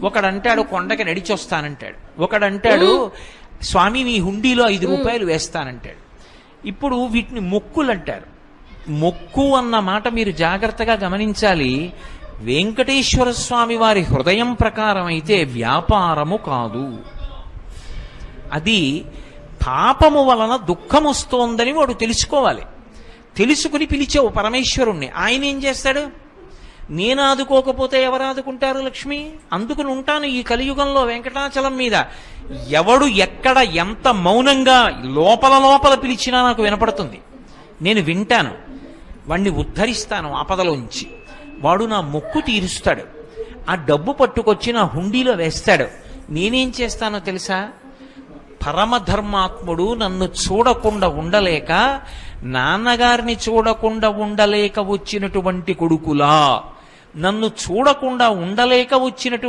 ఒకడంటాడు కొండకి నడిచొస్తానంటాడు, ఒకడంటాడు స్వామి మీ హుండీలో 5 రూపాయలు వేస్తానంటాడు. ఇప్పుడు వీటిని మొక్కులు అంటారు. మొక్కు అన్న మాట మీరు జాగ్రత్తగా గమనించాలి. వెంకటేశ్వర స్వామి వారి హృదయం ప్రకారం అయితే వ్యాపారము కాదు. అది పాపము వలన దుఃఖం వస్తోందని వాడు తెలుసుకోవాలి. తెలుసుకుని పిలిచావు పరమేశ్వరుణ్ణి. ఆయన ఏం చేస్తాడు? నేను ఆదుకోకపోతే ఎవరు ఆదుకుంటారు లక్ష్మి? అందుకుని ఉంటాను ఈ కలియుగంలో వెంకటాచలం మీద. ఎవడు ఎక్కడ ఎంత మౌనంగా లోపల లోపల పిలిచినా నాకు వినపడుతుంది. నేను వింటాను, వాణ్ణి ఉద్ధరిస్తాను ఆపదలోంచి. వాడు నా మొక్కు తీరుస్తాడు. ఆ డబ్బు పట్టుకొచ్చి నా హుండీలో వేస్తాడు. నేనేం చేస్తానో తెలుసా? పరమధర్మాత్ముడు నన్ను చూడకుండా ఉండలేక, నాన్నగారిని చూడకుండా ఉండలేక వచ్చినటువంటి కొడుకులా, నన్ను చూడకుండా ఉండలేక వచ్చినటువంటి